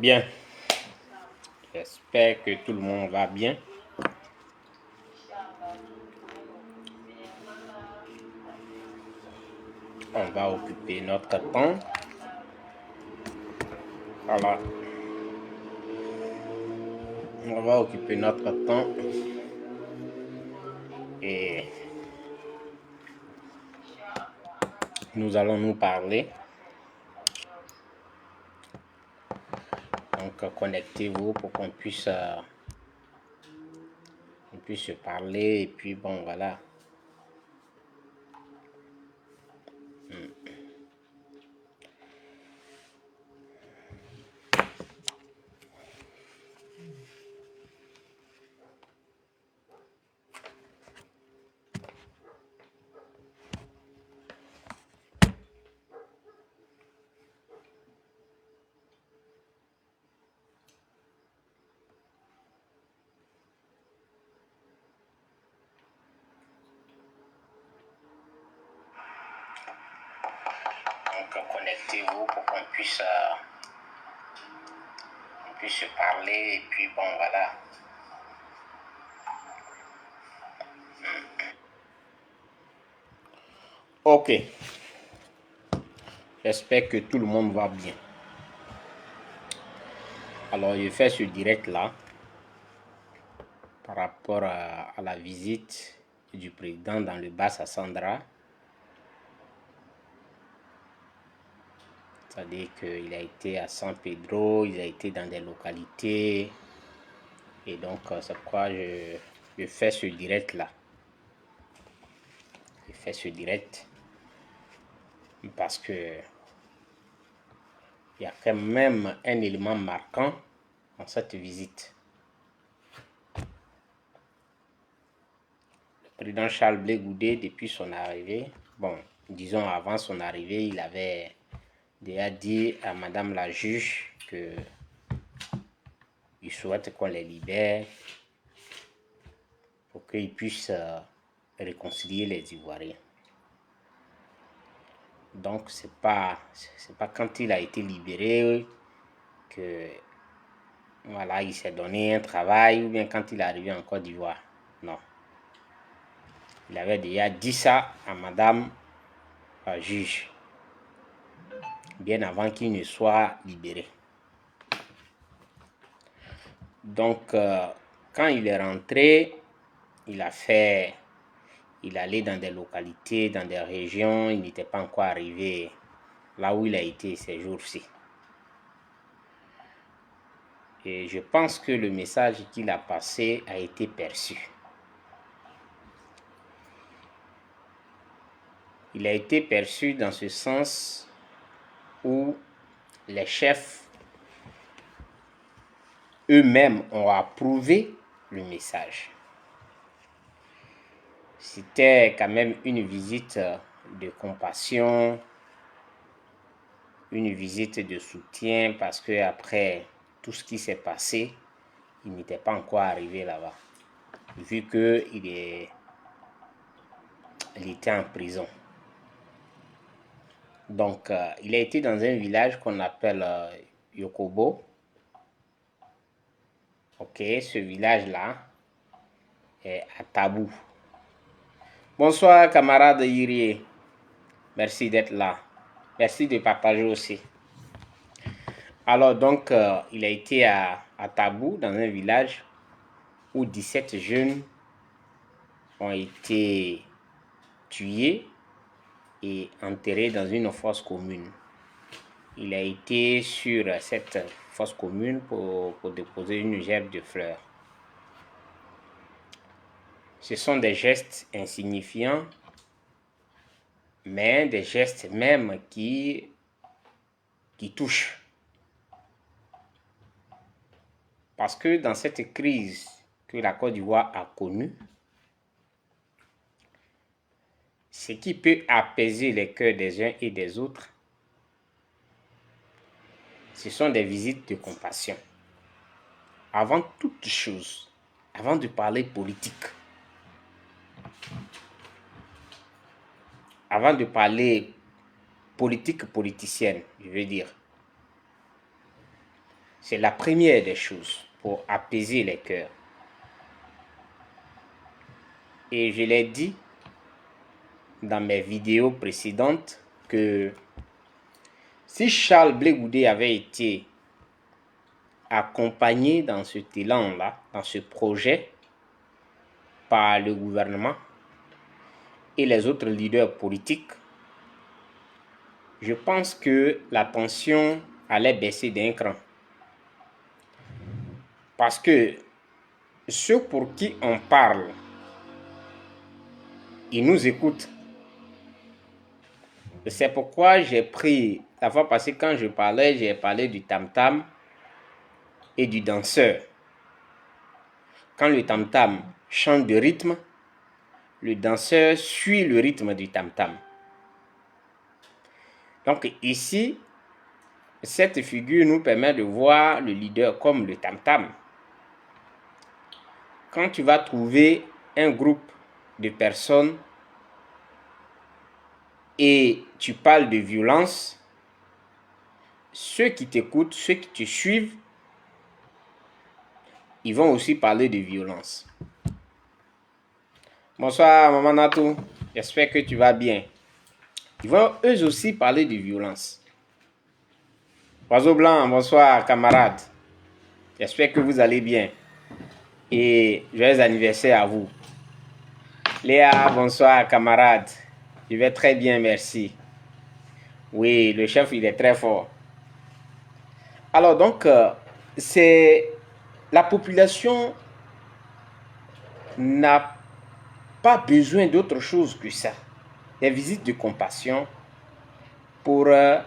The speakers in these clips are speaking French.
Bien, j'espère que tout le monde va bien. On va occuper notre temps. Voilà. On va occuper notre temps et nous allons nous parler. Donc connectez-vous pour qu'on puisse se parler et puis bon voilà. Donc connectez-vous pour qu'on puisse se parler et puis bon voilà. Ok. J'espère que tout le monde va bien. Alors je fais ce direct là par rapport à la visite du président dans le Bas-Sassandra. C'est-à-dire qu'il a été à San Pedro, il a été dans des localités. Et donc, c'est pourquoi je fais ce direct là. Je fais ce direct parce que il y a quand même un élément marquant dans cette visite. Le président Charles Blé Goudé, depuis son arrivée, bon, disons avant son arrivée, il avait déjà dit à Madame la juge que il souhaite qu'on les libère pour qu'ils puissent réconcilier les Ivoiriens. Donc c'est pas quand il a été libéré que voilà, il s'est donné un travail ou bien quand il est arrivé en Côte d'Ivoire. Non. Il avait déjà dit ça à Madame la juge bien avant qu'il ne soit libéré. Donc quand il est rentré, il allait dans des localités, dans des régions, il n'était pas encore arrivé là où il a été ces jours-ci. Et je pense que le message qu'il a passé a été perçu. Il a été perçu dans ce sens où les chefs eux-mêmes ont approuvé le message. C'était quand même une visite de compassion, une visite de soutien parce que après tout ce qui s'est passé, il n'était pas encore arrivé là-bas, vu qu'il était en prison. Donc, il a été dans un village qu'on appelle Yokobo. Ok, ce village-là est à Tabou. Bonsoir, camarade Yirié. Merci d'être là. Merci de partager aussi. Alors, donc, il a été à Tabou, dans un village où 17 jeunes ont été tués et enterrés dans une fosse commune. Il a été sur cette fosse commune pour déposer une gerbe de fleurs. Ce sont des gestes insignifiants, mais des gestes même qui touchent. Parce que dans cette crise que la Côte d'Ivoire a connue, ce qui peut apaiser les cœurs des uns et des autres, ce sont des visites de compassion. Avant toute chose, avant de parler politique, avant de parler politique politicienne, je veux dire, C'est la première des choses pour apaiser les cœurs. Et je l'ai dit dans mes vidéos précédentes que si Charles Blé Goudé avait été accompagné dans ce élan-là, dans ce projet, par le gouvernement et les autres leaders politiques, je pense que la tension allait baisser d'un cran. Parce que ceux pour qui on parle, ils nous écoutent. C'est pourquoi j'ai pris, la fois passée quand je parlais, j'ai parlé du tam-tam et du danseur. Quand le tam-tam change de rythme, le danseur suit le rythme du tam-tam. Donc ici, cette figure nous permet de voir le leader comme le tam-tam. Quand tu vas trouver un groupe de personnes et tu parles de violence, ceux qui t'écoutent, ceux qui te suivent, ils vont aussi parler de violence. Bonsoir Maman Natou, j'espère que tu vas bien. Ils vont eux aussi parler de violence. Oiseau Blanc, bonsoir camarades. J'espère que vous allez bien. Et joyeux anniversaire à vous. Léa, bonsoir camarade. Je vais très bien, merci. Oui, le chef, il est très fort. Alors donc, c'est la population n'a pas besoin d'autre chose que ça. Des visites de compassion pour leur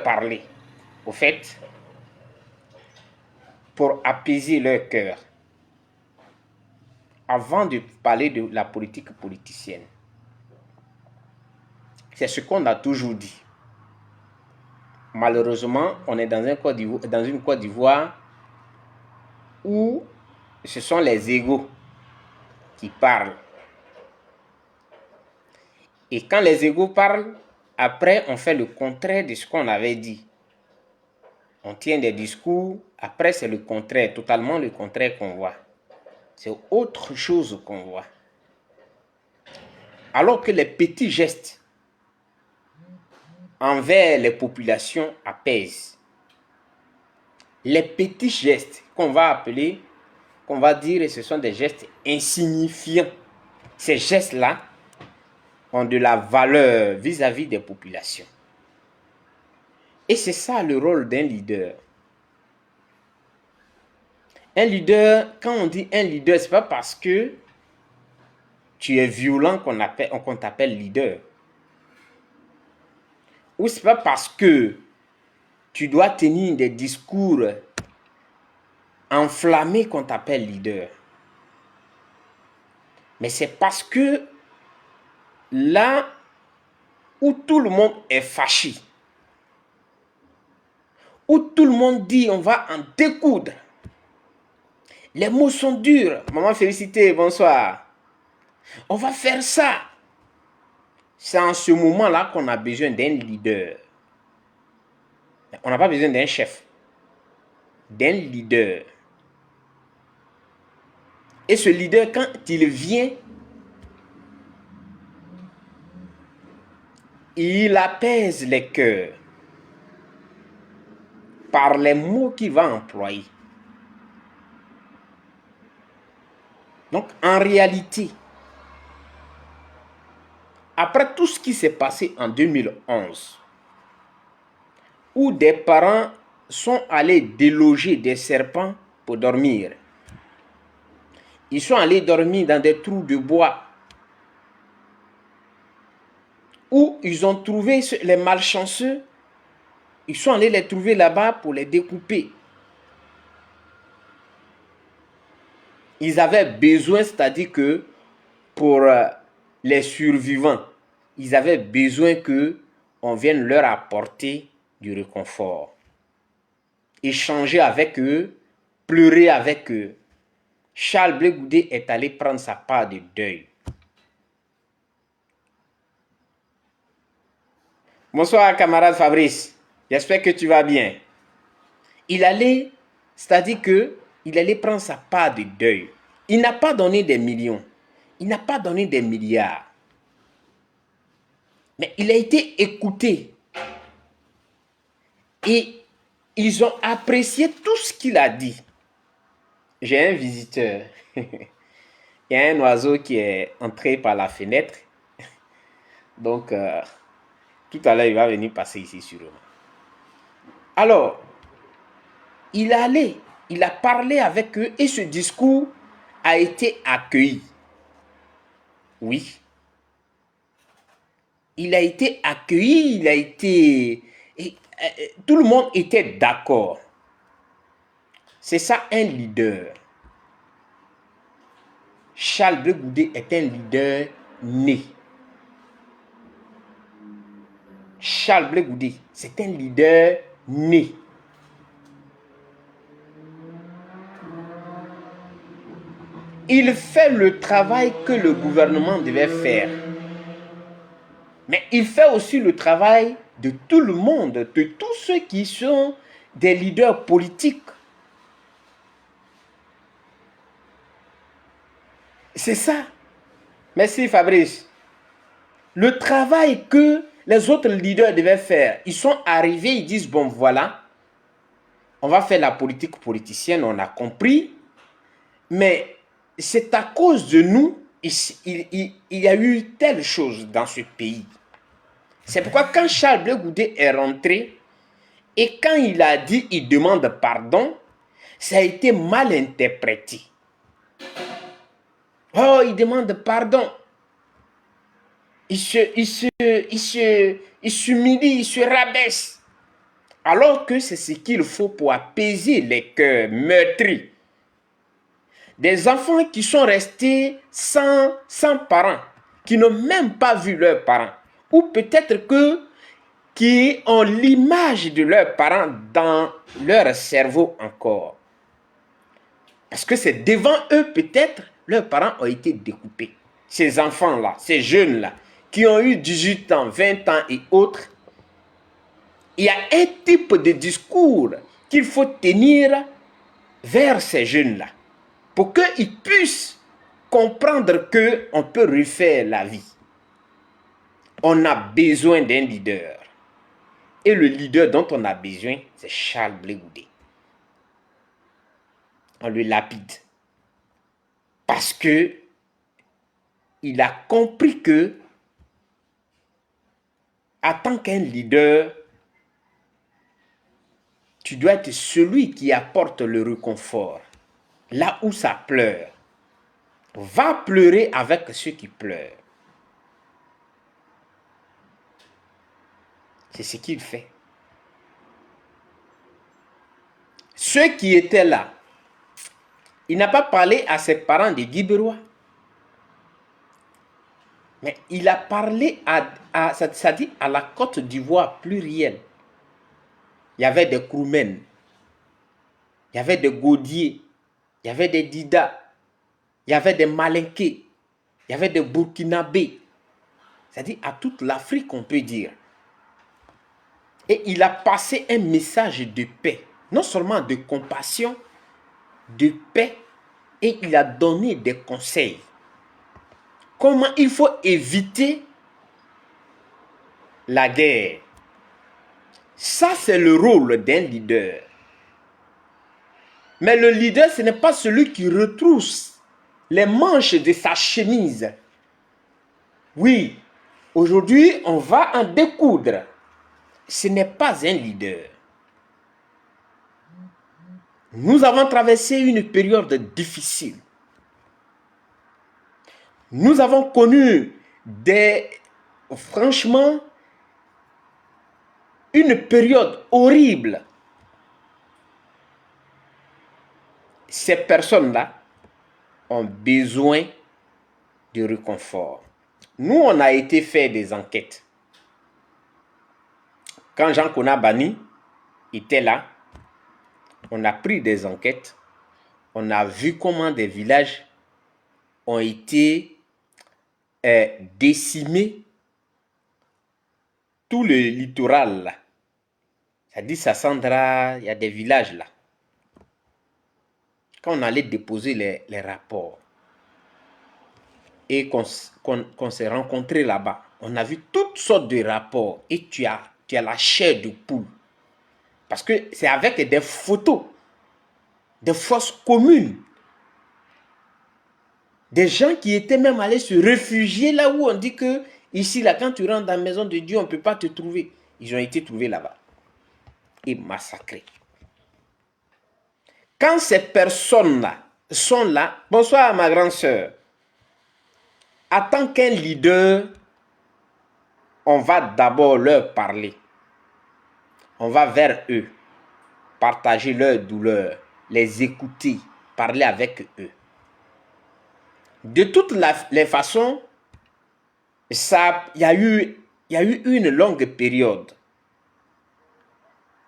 parler. Au fait, pour apaiser leur cœur. Avant de parler de la politique politicienne. C'est ce qu'on a toujours dit. Malheureusement, on est dans une Côte d'Ivoire où ce sont les égos qui parlent. Et quand les égos parlent, après on fait le contraire de ce qu'on avait dit. On tient des discours, après c'est le contraire, totalement le contraire qu'on voit. C'est autre chose qu'on voit. Alors que les petits gestes envers les populations apaisent. Les petits gestes qu'on va appeler, qu'on va dire, ce sont des gestes insignifiants. Ces gestes-là ont de la valeur vis-à-vis des populations. Et c'est ça le rôle d'un leader. Un leader, quand on dit un leader, ce n'est pas parce que tu es violent qu'on t'appelle leader. Ou ce n'est pas parce que tu dois tenir des discours enflammés qu'on t'appelle leader. Mais c'est parce que là où tout le monde est fâché, où tout le monde dit on va en découdre, les mots sont durs. Maman Félicité, bonsoir. On va faire ça. C'est en ce moment-là qu'on a besoin d'un leader. On n'a pas besoin d'un chef. D'un leader. Et ce leader, quand il vient, il apaise les cœurs par les mots qu'il va employer. Donc, en réalité, après tout ce qui s'est passé en 2011, où des parents sont allés déloger des serpents pour dormir, ils sont allés dormir dans des trous de bois, où ils ont trouvé les malchanceux, ils sont allés les trouver là-bas pour les découper. Ils avaient besoin, c'est-à-dire que pour les survivants, ils avaient besoin qu'on vienne leur apporter du réconfort. Échanger avec eux, pleurer avec eux. Charles Blé Goudé est allé prendre sa part de deuil. Bonsoir camarade Fabrice, j'espère que tu vas bien. il allait, c'est-à-dire que il allait prendre sa part de deuil. Il n'a pas donné des millions, il n'a pas donné des milliards, mais il a été écouté. Et ils ont apprécié tout ce qu'il a dit. J'ai un visiteur. Il y a un oiseau qui est entré par la fenêtre. Donc, tout à l'heure, il va venir passer ici sûrement. Alors, il a parlé avec eux et ce discours a été accueilli. Oui. Il a été accueilli, il a été... tout le monde était d'accord. C'est ça un leader. Charles Blé Goudé est un leader né. Charles Blé Goudé, c'est un leader né. Il fait le travail que le gouvernement devait faire. Mais il fait aussi le travail de tout le monde, de tous ceux qui sont des leaders politiques. C'est ça. Merci Fabrice. Le travail que les autres leaders devaient faire, ils sont arrivés, ils disent, bon voilà, on va faire la politique politicienne, on a compris, mais c'est à cause de nous, il y a eu telle chose dans ce pays. C'est pourquoi quand Charles Blé Goudé est rentré, et quand il a dit, il demande pardon, ça a été mal interprété. Oh, il demande pardon. Il s'humilie, il se rabaisse. Alors que c'est ce qu'il faut pour apaiser les cœurs meurtris. Des enfants qui sont restés sans parents, qui n'ont même pas vu leurs parents. Ou peut-être qui ont l'image de leurs parents dans leur cerveau encore. Parce que c'est devant eux peut-être, leurs parents ont été découpés. Ces enfants-là, ces jeunes-là, qui ont eu 18 ans, 20 ans et autres, il y a un type de discours qu'il faut tenir vers ces jeunes-là pour qu'ils puissent comprendre qu'on peut refaire la vie. On a besoin d'un leader. Et le leader dont on a besoin, c'est Charles Blé Goudé. On le lapide. Parce que il a compris que, en tant qu'un leader, tu dois être celui qui apporte le réconfort. Là où ça pleure, va pleurer avec ceux qui pleurent. C'est ce qu'il fait. Ceux qui étaient là, il n'a pas parlé à ses parents de Guibérois. Mais il a parlé ça dit à la Côte d'Ivoire plurielle. Il y avait des Kroumen, il y avait des Gaudiers, il y avait des Dida, il y avait des Malinqués, il y avait des Burkinabés. C'est-à-dire à toute l'Afrique, on peut dire. Et il a passé un message de paix, non seulement de compassion, de paix, et il a donné des conseils. Comment il faut éviter la guerre. Ça, c'est le rôle d'un leader. Mais le leader, ce n'est pas celui qui retrousse les manches de sa chemise. Oui, aujourd'hui, on va en découdre. Ce n'est pas un leader. Nous avons traversé une période difficile. Nous avons connu franchement, une période horrible. Ces personnes-là ont besoin de réconfort. Nous, on a été faire des enquêtes. Quand Jean Konabani était là, on a pris des enquêtes. On a vu comment des villages ont été décimés. Tout le littoral, Ça dit Sassandra, il y a des villages là. Quand on allait déposer les rapports et qu'on s'est rencontrés là-bas, on a vu toutes sortes de rapports et tu as la chair de poule. Parce que c'est avec des photos, des fosses communes. Des gens qui étaient même allés se réfugier là où on dit que ici, là, quand tu rentres dans la maison de Dieu, on ne peut pas te trouver. Ils ont été trouvés là-bas et massacrés. Quand ces personnes-là sont là, bonsoir ma grande sœur, en tant qu'un leader, on va d'abord leur parler. On va vers eux, partager leur douleur, les écouter, parler avec eux. De toutes les façons, il y a eu une longue période.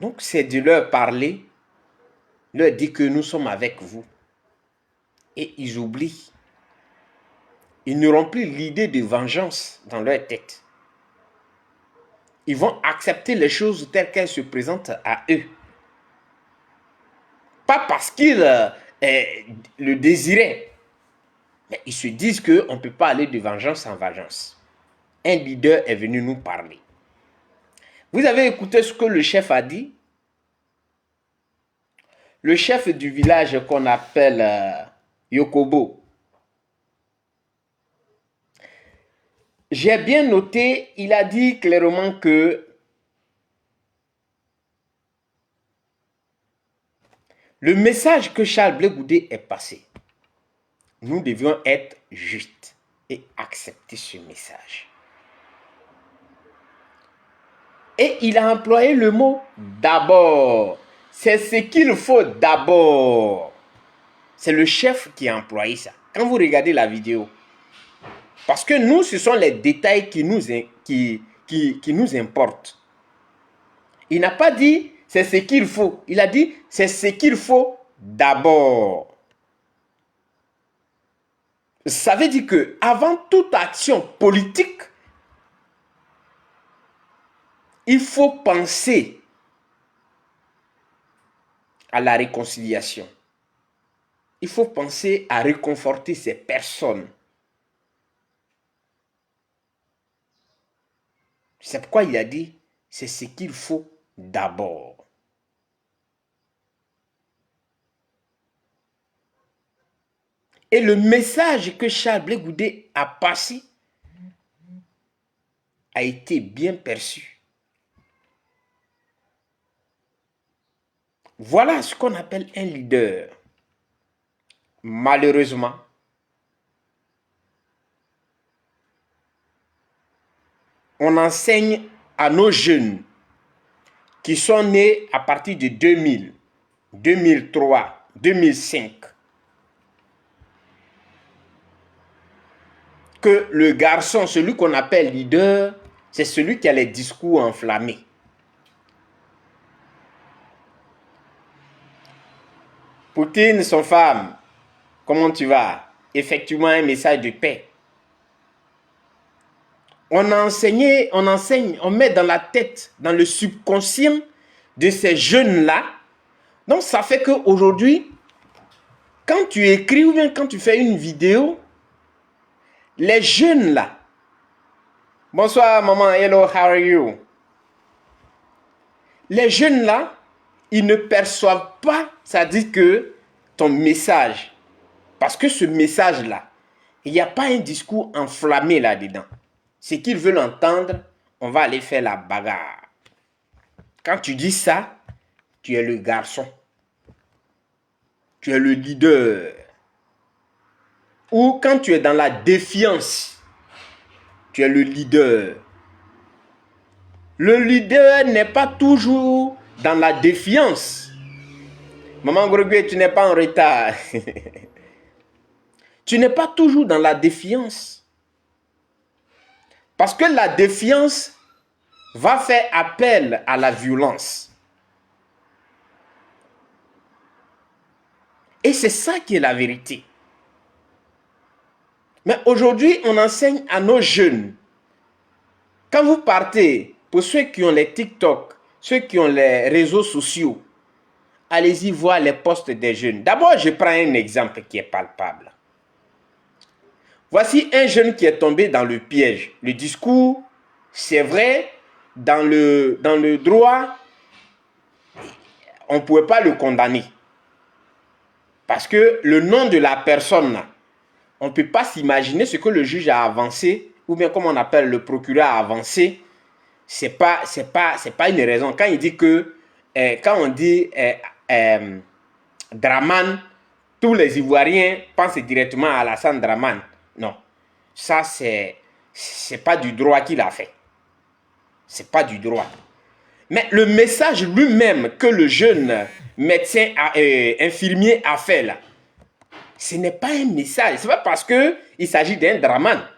Donc, c'est de leur parler, leur dire que nous sommes avec vous. Et ils oublient. Ils n'auront plus l'idée de vengeance dans leur tête. Ils vont accepter les choses telles qu'elles se présentent à eux. Pas parce qu'ils le désiraient, mais ils se disent qu'on ne peut pas aller de vengeance en vengeance. Un leader est venu nous parler. Vous avez écouté ce que le chef a dit? Le chef du village qu'on appelle Yokobo. J'ai bien noté, il a dit clairement que le message que Charles Blé Goudé est passé, nous devions être justes et accepter ce message. Et il a employé le mot d'abord. C'est ce qu'il faut d'abord. C'est le chef qui a employé ça. Quand vous regardez la vidéo. Parce que nous, ce sont les détails qui nous importent. Il n'a pas dit c'est ce qu'il faut. Il a dit c'est ce qu'il faut d'abord. Ça veut dire que avant toute action politique, il faut penser à la réconciliation. Il faut penser à réconforter ces personnes. C'est pourquoi il a dit, c'est ce qu'il faut d'abord. Et le message que Charles Blé Goudé a passé a été bien perçu. Voilà ce qu'on appelle un leader. Malheureusement, on enseigne à nos jeunes qui sont nés à partir de 2000, 2003, 2005, que le garçon, celui qu'on appelle leader, c'est celui qui a les discours enflammés. Poutine, son femme, comment tu vas? Effectivement, un message de paix. On enseigne, on met dans la tête, dans le subconscient de ces jeunes-là. Donc, ça fait qu'aujourd'hui, quand tu écris ou bien quand tu fais une vidéo, les jeunes-là, bonsoir maman, hello, how are you? Les jeunes-là, ils ne perçoivent pas, ça dit que ton message, parce que ce message-là, il n'y a pas un discours enflammé là-dedans. Ce qu'ils veulent entendre, on va aller faire la bagarre. Quand tu dis ça, tu es le garçon. Tu es le leader. Ou quand tu es dans la défiance, tu es le leader. Le leader n'est pas toujours dans la défiance. Maman Grogoué, tu n'es pas en retard. Tu n'es pas toujours dans la défiance. Parce que la défiance va faire appel à la violence. Et c'est ça qui est la vérité. Mais aujourd'hui, on enseigne à nos jeunes. Quand vous partez, pour ceux qui ont les TikTok, ceux qui ont les réseaux sociaux, allez-y voir les posts des jeunes. D'abord, je prends un exemple qui est palpable. Voici un jeune qui est tombé dans le piège. Le discours, c'est vrai, dans le droit, on ne pouvait pas le condamner. Parce que le nom de la personne, on ne peut pas s'imaginer ce que le juge a avancé, ou bien comme on appelle le procureur a avancé. C'est pas une raison. Quand il dit que, quand on dit Draman, tous les Ivoiriens pensent directement à Alassane Draman. Non, ça c'est pas du droit qu'il a fait. C'est pas du droit. Mais le message lui-même que le jeune médecin infirmier a fait là, ce n'est pas un message. Ce n'est pas parce qu'il s'agit d'un Draman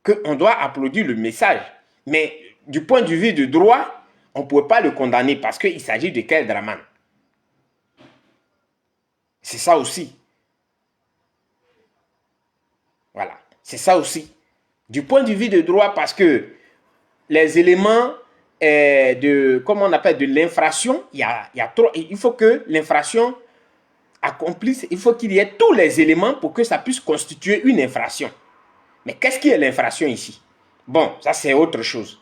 qu'on doit applaudir le message. Mais du point de vue du droit, on ne pouvait pas le condamner parce qu'il s'agit de quel Draman. C'est ça aussi. Voilà. C'est ça aussi. Du point de vue du droit, parce que les éléments comment on appelle, de l'infraction, il y a trop. Il faut que l'infraction accomplisse, il faut qu'il y ait tous les éléments pour que ça puisse constituer une infraction. Mais qu'est-ce qui est l'infraction ici? Bon, ça c'est autre chose.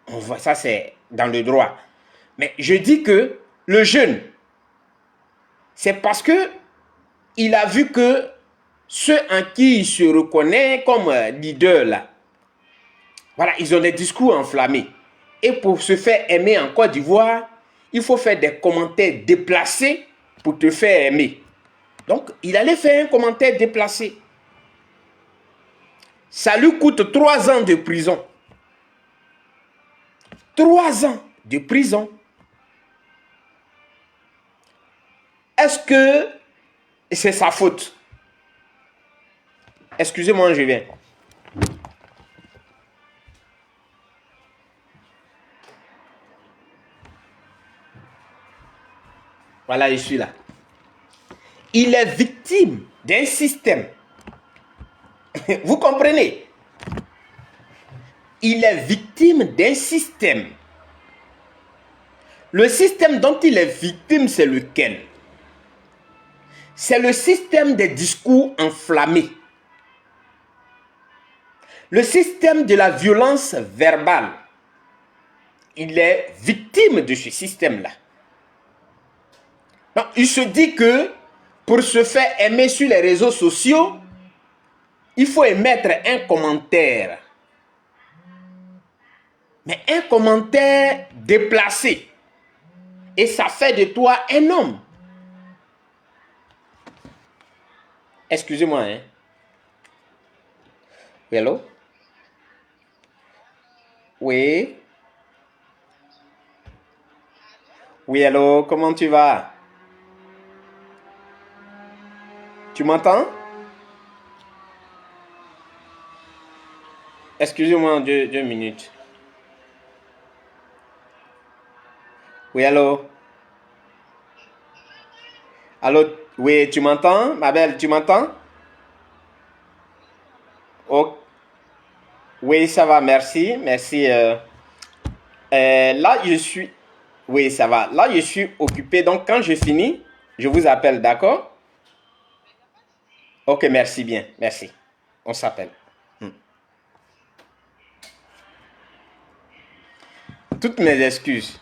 On voit, ça c'est dans le droit. Mais je dis que le jeune, c'est parce que il a vu que ceux en qui il se reconnaît comme leader là, voilà, ils ont des discours enflammés. Et pour se faire aimer en Côte d'Ivoire, il faut faire des commentaires déplacés pour te faire aimer. Donc, il allait faire un commentaire déplacé. Ça lui coûte 3 ans de prison. 3 ans de prison. Est-ce que c'est sa faute? Excusez-moi, je viens. Voilà, je suis là. Il est victime d'un système. Vous comprenez? Il est victime d'un système. Le système dont il est victime, c'est lequel? C'est le système des discours enflammés. Le système de la violence verbale. Il est victime de ce système-là. Donc, il se dit que pour se faire aimer sur les réseaux sociaux, il faut émettre un commentaire. Mais un commentaire déplacé. Et ça fait de toi un homme. Excusez-moi, hein. Hello? Oui? Oui, hello, comment tu vas? Tu m'entends? Excusez-moi 2 minutes. Oui, allô? Allô? Oui, tu m'entends? Ma belle, tu m'entends? Oh, oui, ça va, merci. Merci. Là, je suis... Oui, ça va. Là, je suis occupé. Donc, quand je finis, je vous appelle, d'accord? Ok, merci bien. Merci. On s'appelle. Toutes mes excuses.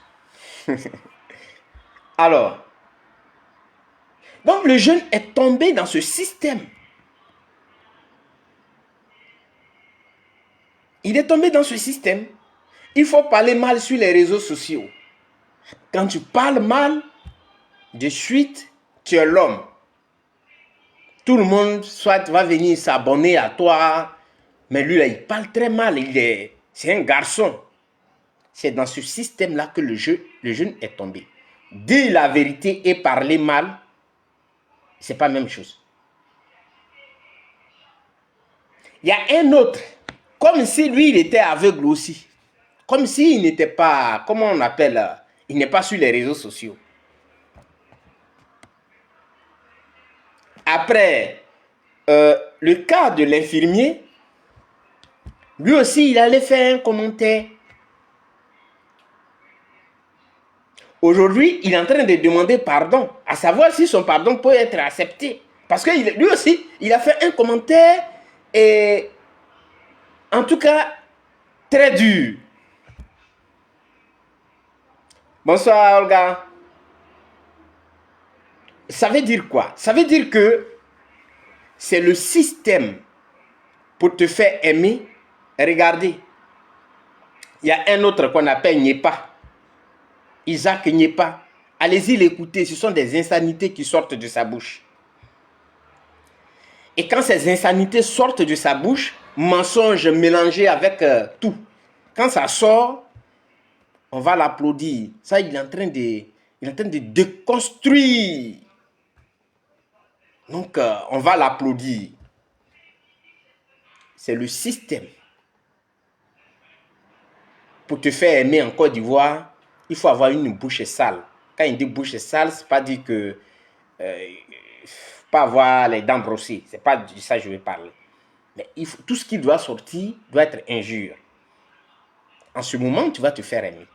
Alors, donc le jeune est tombé dans ce système. Il est tombé dans ce système. Il faut parler mal sur les réseaux sociaux. Quand tu parles mal, de suite, tu es l'homme. Tout le monde soit va venir s'abonner à toi. Mais lui, là, il parle très mal. C'est un garçon. C'est dans ce système-là que le jeune est tombé. Dire la vérité et parler mal, c'est pas la même chose. Il y a un autre, comme si lui, il était aveugle aussi. Comme s'il n'était pas, comment on appelle, il n'est pas sur les réseaux sociaux. Après, le cas de l'infirmier, lui aussi, il allait faire un commentaire. Aujourd'hui, il est en train de demander pardon, à savoir si son pardon peut être accepté. Parce que lui aussi, il a fait un commentaire, et en tout cas, très dur. Bonsoir, Olga. Ça veut dire quoi? Ça veut dire que c'est le système pour te faire aimer. Regardez, il y a un autre qu'on appelle Nyepa. Isaac Nyepa. Allez-y l'écouter, ce sont des insanités qui sortent de sa bouche. Et quand ces insanités sortent de sa bouche, mensonges mélangés avec tout, quand ça sort, on va l'applaudir. Ça, il est en train de déconstruire. Donc, on va l'applaudir. C'est le système. Pour te faire aimer en Côte d'Ivoire, il faut avoir une bouche sale. Quand il dit bouche sale, c'est pas dire que pas avoir les dents brossées. C'est pas de ça que je vais parler. Mais tout ce qui doit sortir doit être injure. En ce moment, tu vas te faire aimer.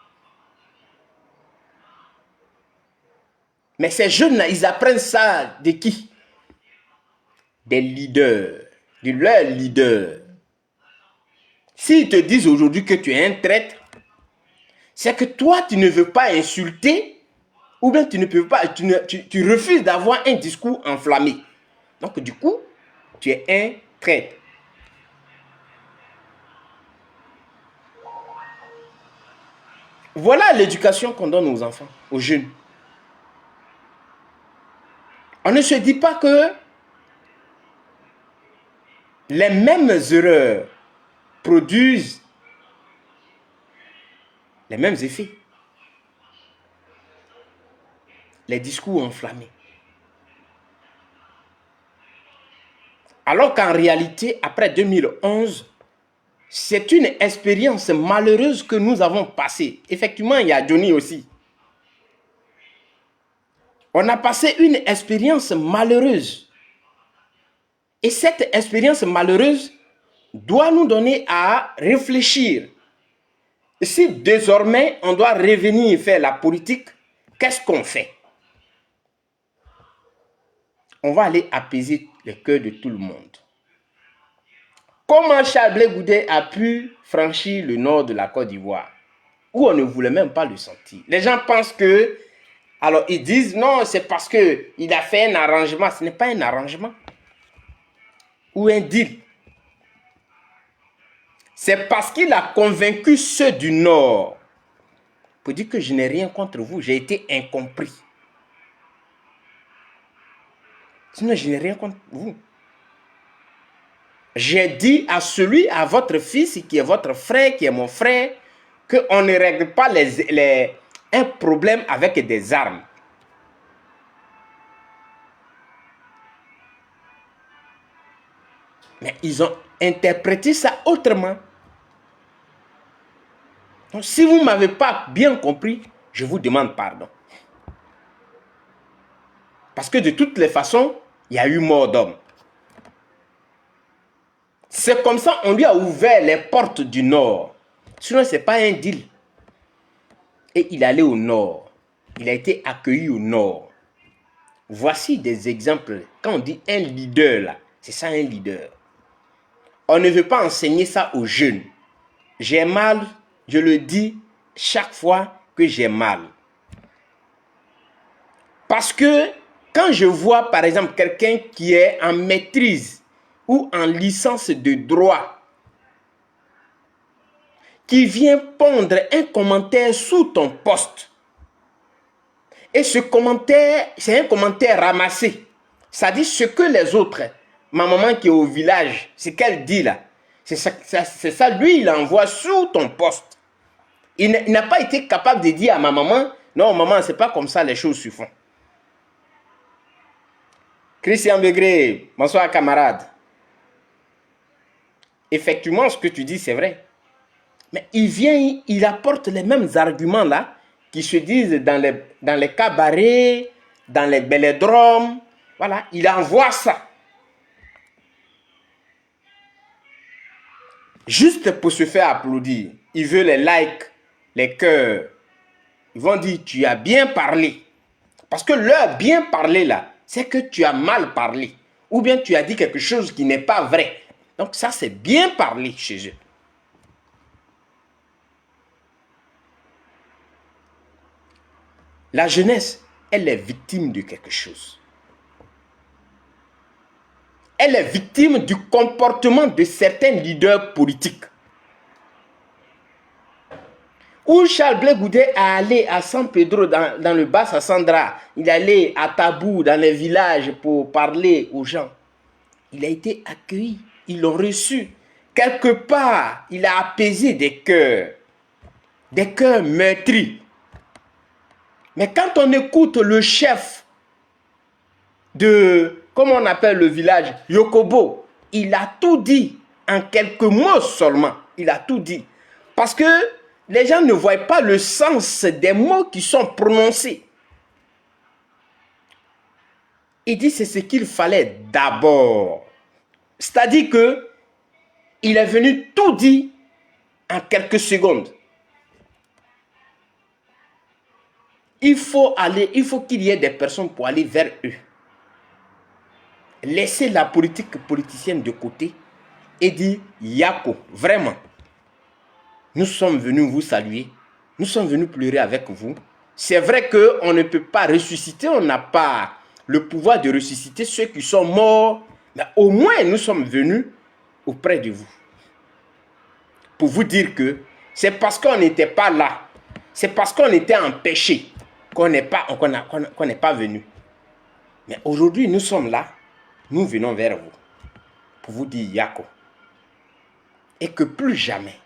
Mais ces jeunes-là, ils apprennent ça de qui? Des leaders, de leurs leaders. S'ils te disent aujourd'hui que tu es un traître, c'est que toi, tu ne veux pas insulter, ou bien tu ne peux pas, tu refuses d'avoir un discours enflammé. Donc, du coup, tu es un traître. Voilà l'éducation qu'on donne aux enfants, aux jeunes. On ne se dit pas que les mêmes erreurs produisent les mêmes effets. Les discours enflammés. Alors qu'en réalité, après 2011, c'est une expérience malheureuse que nous avons passée. Effectivement, il y a Johnny aussi. On a passé une expérience malheureuse. Et cette expérience malheureuse doit nous donner à réfléchir. Si désormais on doit revenir faire la politique, qu'est-ce qu'on fait? On va aller apaiser le cœur de tout le monde. Comment Charles Blé Goudé a pu franchir le nord de la Côte d'Ivoire, où on ne voulait même pas le sentir? Les gens pensent que, alors ils disent non, c'est parce qu'il a fait un arrangement. Ce n'est pas un arrangement ou un deal. C'est parce qu'il a convaincu ceux du nord. Pour dire que je n'ai rien contre vous, j'ai été incompris. Sinon, je n'ai rien contre vous. J'ai dit à celui, à votre fils, qui est votre frère, qui est mon frère, qu'on ne règle pas un problème avec des armes. Mais ils ont interprété ça autrement. Donc, si vous ne m'avez pas bien compris, je vous demande pardon. Parce que de toutes les façons, il y a eu mort d'homme. C'est comme ça qu'on lui a ouvert les portes du nord. Sinon, ce n'est pas un deal. Et il est allé au nord. Il a été accueilli au nord. Voici des exemples. Quand on dit un leader, là, c'est ça un leader. On ne veut pas enseigner ça aux jeunes. J'ai mal, je le dis chaque fois que j'ai mal. Parce que quand je vois par exemple quelqu'un qui est en maîtrise ou en licence de droit, qui vient pondre un commentaire sous ton poste, et ce commentaire, c'est un commentaire ramassé. Ça dit ce que les autres, ma maman qui est au village, ce qu'elle dit là, c'est ça, lui, il envoie sous ton poste. Il n'a pas été capable de dire à ma maman, non maman, c'est pas comme ça les choses se font. Christian Begré, bonsoir camarade. Effectivement, ce que tu dis, c'est vrai. Mais il vient, il apporte les mêmes arguments là, qui se disent dans les cabarets, dans les bélodromes. Voilà, il envoie ça. Juste pour se faire applaudir. Il veut les likes, les cœurs. Ils vont dire, tu as bien parlé. Parce que leur bien parler là, c'est que tu as mal parlé. Ou bien tu as dit quelque chose qui n'est pas vrai. Donc ça, c'est bien parler chez eux. La jeunesse, elle est victime de quelque chose. Elle est victime du comportement de certains leaders politiques. Où Charles Blé Goudé est allé à San Pedro, dans le Bas-Sassandra, il est allé à Tabou, dans les villages, pour parler aux gens. Il a été accueilli, ils l'ont reçu. Quelque part, il a apaisé des cœurs meurtris. Mais quand on écoute le chef de, comment on appelle le village, Yokobo, il a tout dit en quelques mots seulement. Il a tout dit. Parce que les gens ne voient pas le sens des mots qui sont prononcés. Il dit c'est ce qu'il fallait d'abord. C'est-à-dire que il est venu tout dire en quelques secondes. Il faut qu'il y ait des personnes pour aller vers eux. Laisser la politique politicienne de côté et dire Yako, vraiment, nous sommes venus vous saluer, nous sommes venus pleurer avec vous. C'est vrai qu'on ne peut pas ressusciter, on n'a pas le pouvoir de ressusciter ceux qui sont morts, mais au moins nous sommes venus auprès de vous. Pour vous dire que c'est parce qu'on n'était pas là, c'est parce qu'on était en péché qu'on n'est pas venu. Mais aujourd'hui, nous sommes là, nous venons vers vous pour vous dire Yako. Et que plus jamais,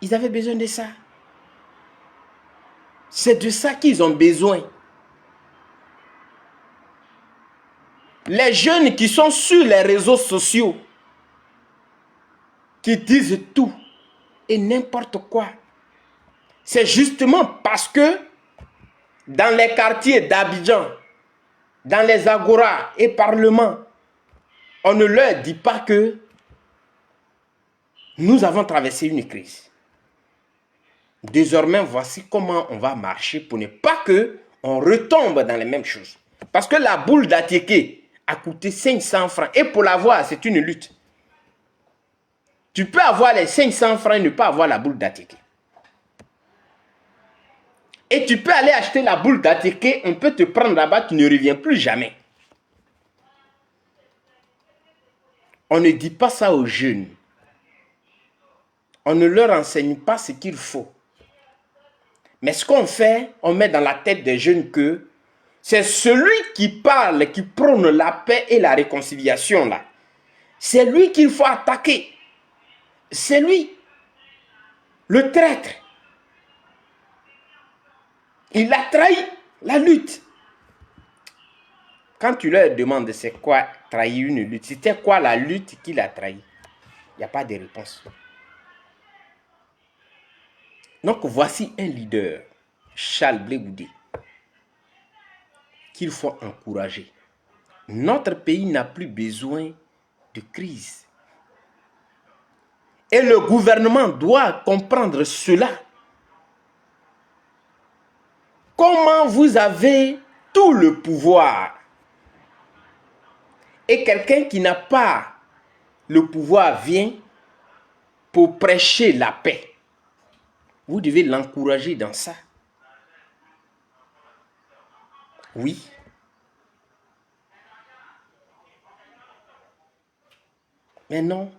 ils avaient besoin de ça. C'est de ça qu'ils ont besoin. Les jeunes qui sont sur les réseaux sociaux, qui disent tout et n'importe quoi, c'est justement parce que dans les quartiers d'Abidjan, dans les agoras et parlements, on ne leur dit pas que nous avons traversé une crise. Désormais, voici comment on va marcher pour ne pas qu'on retombe dans les mêmes choses. Parce que la boule d'Atiké a coûté 500 francs. Et pour l'avoir, c'est une lutte. Tu peux avoir les 500 francs et ne pas avoir la boule d'Atiké. Et tu peux aller acheter la boule d'Atiké, on peut te prendre là-bas, tu ne reviens plus jamais. On ne dit pas ça aux jeunes. On ne leur enseigne pas ce qu'il faut. Mais ce qu'on fait, on met dans la tête des jeunes que c'est celui qui parle, qui prône la paix et la réconciliation là. C'est lui qu'il faut attaquer. C'est lui, le traître. Il a trahi la lutte. Quand tu leur demandes c'est quoi trahir une lutte, c'était quoi la lutte qu'il a trahi, il n'y a pas de réponse. Donc voici un leader, Charles Blé Goudé, qu'il faut encourager. Notre pays n'a plus besoin de crise. Et le gouvernement doit comprendre cela. Comment vous avez tout le pouvoir et quelqu'un qui n'a pas le pouvoir vient pour prêcher la paix. Vous devez l'encourager dans ça. Oui. Mais non.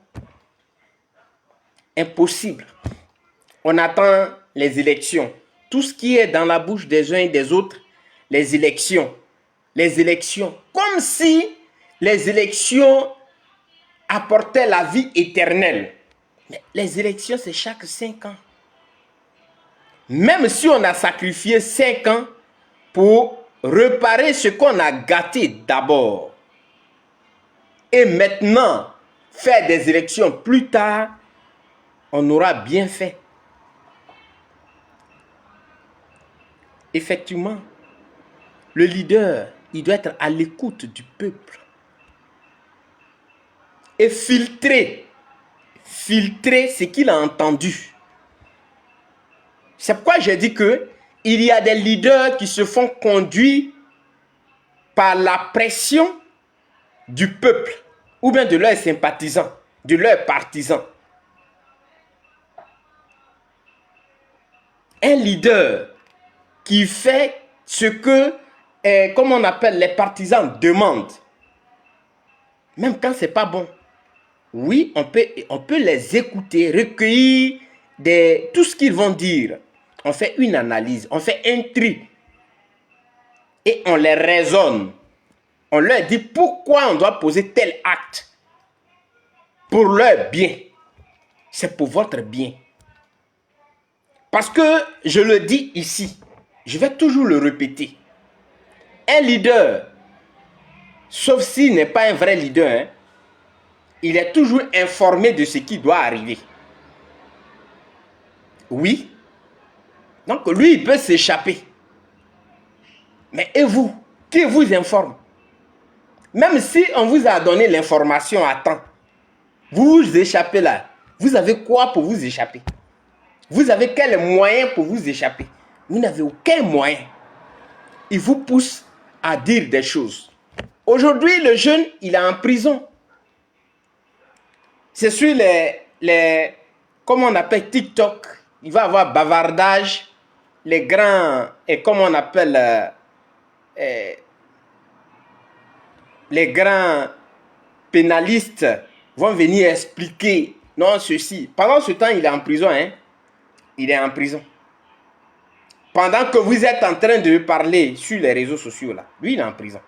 Impossible. On attend les élections. Tout ce qui est dans la bouche des uns et des autres, les élections. Les élections. Comme si les élections apportaient la vie éternelle. Mais les élections, c'est chaque 5 ans. Même si on a sacrifié 5 ans pour réparer ce qu'on a gâté d'abord. Et maintenant, faire des élections plus tard, on aura bien fait. Effectivement, le leader, il doit être à l'écoute du peuple. Et filtrer ce qu'il a entendu. C'est pourquoi j'ai dit que il y a des leaders qui se font conduire par la pression du peuple ou bien de leurs sympathisants, de leurs partisans. Un leader qui fait ce que, comme on appelle, les partisans demandent, même quand ce n'est pas bon. Oui, on peut les écouter, recueillir tout ce qu'ils vont dire. On fait une analyse, on fait un tri. Et on les raisonne. On leur dit pourquoi on doit poser tel acte. Pour leur bien. C'est pour votre bien. Parce que, je le dis ici, je vais toujours le répéter. Un leader, sauf s'il n'est pas un vrai leader, hein, il est toujours informé de ce qui doit arriver. Oui. Donc, lui, il peut s'échapper. Mais et vous? Qui vous informe? Même si on vous a donné l'information à temps, vous vous échappez là. Vous avez quoi pour vous échapper? Vous avez quel moyen pour vous échapper? Vous n'avez aucun moyen. Il vous pousse à dire des choses. Aujourd'hui, le jeune, il est en prison. C'est sur comment on appelle TikTok. Il va avoir bavardage. Les grands, et comment on appelle, les grands pénalistes vont venir expliquer, non, ceci. Pendant ce temps, il est en prison, hein. Il est en prison. Pendant que vous êtes en train de parler sur les réseaux sociaux, là, lui, il est en prison.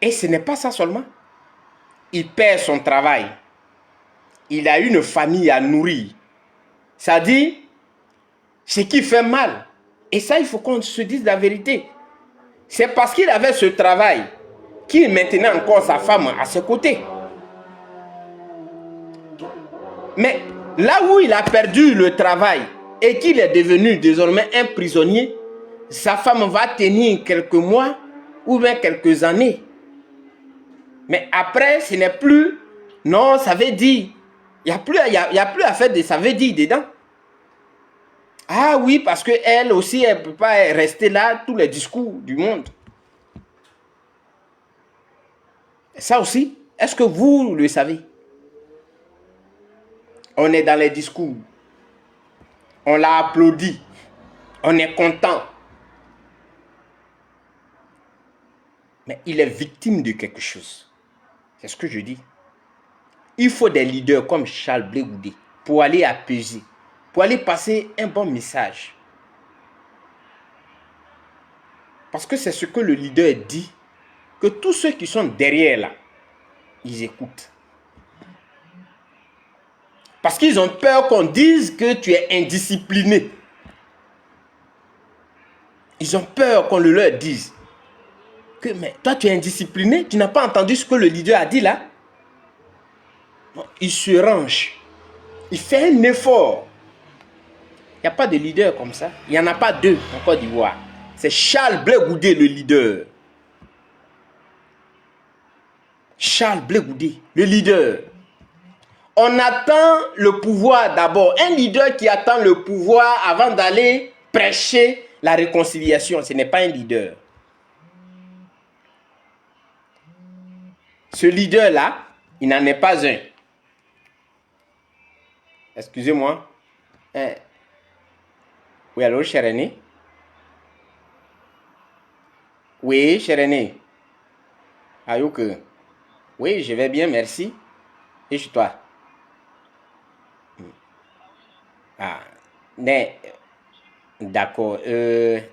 Et ce n'est pas ça seulement. Il perd son travail. Il a une famille à nourrir. Ça dit, ce qui fait mal. Et ça, il faut qu'on se dise la vérité. C'est parce qu'il avait ce travail qu'il maintenait encore sa femme à ses côtés. Mais là où il a perdu le travail et qu'il est devenu désormais un prisonnier, sa femme va tenir quelques mois ou bien quelques années. Mais après, ce n'est plus, non, ça veut dire, il n'y a plus à faire de ça veut dire dedans. Ah oui, parce qu'elle aussi, elle ne peut pas rester là, tous les discours du monde. Ça aussi, est-ce que vous le savez? On est dans les discours. On l'a applaudi. On est content. Mais il est victime de quelque chose. C'est ce que je dis. Il faut des leaders comme Charles Blé Goudé pour aller apaiser, pour aller passer un bon message. Parce que c'est ce que le leader dit, que tous ceux qui sont derrière là, ils écoutent. Parce qu'ils ont peur qu'on dise que tu es indiscipliné. Ils ont peur qu'on le leur dise. Que, mais toi, tu es indiscipliné? Tu n'as pas entendu ce que le leader a dit là? Non, il se range. Il fait un effort. Il n'y a pas de leader comme ça. Il n'y en a pas deux en Côte d'Ivoire. C'est Charles Blé Goudé le leader. Charles Blé Goudé, le leader. On attend le pouvoir d'abord. Un leader qui attend le pouvoir avant d'aller prêcher la réconciliation, ce n'est pas un leader. Ce leader-là, il n'en est pas un. Excusez-moi. Oui, allô, cher aîné? Oui, cher aîné. Ayouk. Oui, je vais bien, merci. Et chez toi? Ah, mais, d'accord.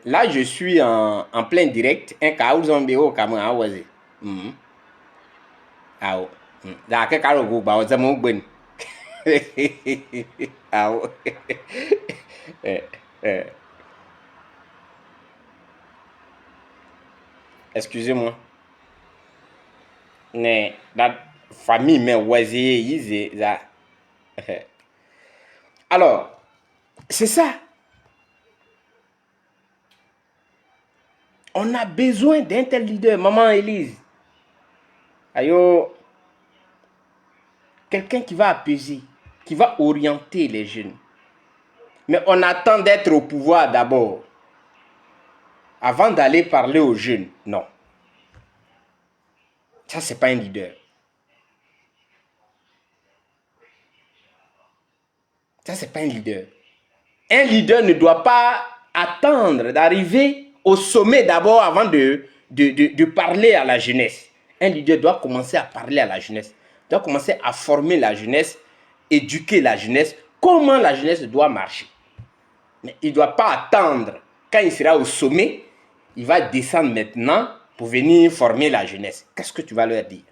Là, je suis en plein direct. Un cas où zombie au Cameroun, ah ouais. Ah ouais. Là, que cas où bah, on mon bon. Ah ouais. Excusez-moi. Mais la famille, mais oisier, ils ça. Alors, c'est ça. On a besoin d'un tel leader, maman Élise. Ayo, quelqu'un qui va apaiser, qui va orienter les jeunes. Mais on attend d'être au pouvoir d'abord, avant d'aller parler aux jeunes. Non. Ça, c'est pas un leader. Ça, c'est pas un leader. Un leader ne doit pas attendre d'arriver au sommet d'abord avant de parler à la jeunesse. Un leader doit commencer à parler à la jeunesse, doit commencer à former la jeunesse, éduquer la jeunesse, comment la jeunesse doit marcher. Mais il ne doit pas attendre. Quand il sera au sommet, il va descendre maintenant pour venir former la jeunesse. Qu'est-ce que tu vas leur dire?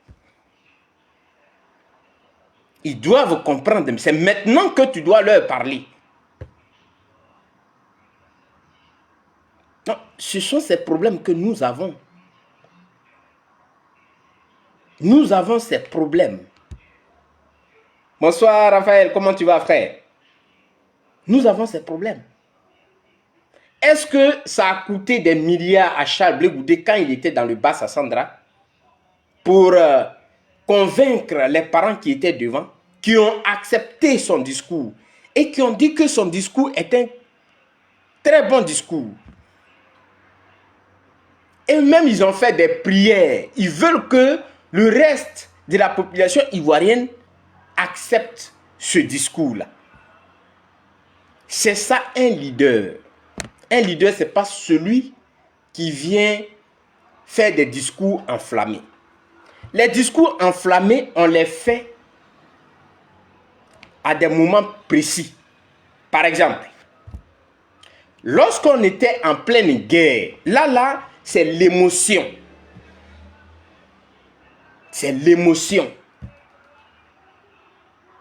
Ils doivent comprendre. C'est maintenant que tu dois leur parler. Non, ce sont ces problèmes que nous avons. Nous avons ces problèmes. Bonsoir Raphaël, comment tu vas frère? Nous avons ces problèmes. Est-ce que ça a coûté des milliards à Charles Blé Goudé quand il était dans le Bas-Sassandra pour convaincre les parents qui étaient devant, qui ont accepté son discours et qui ont dit que son discours est un très bon discours? Et même ils ont fait des prières. Ils veulent que le reste de la population ivoirienne accepte ce discours-là. C'est ça un leader. Un leader, ce n'est pas celui qui vient faire des discours enflammés. Les discours enflammés, on les fait à des moments précis. Par exemple, lorsqu'on était en pleine guerre, là, c'est l'émotion. C'est l'émotion.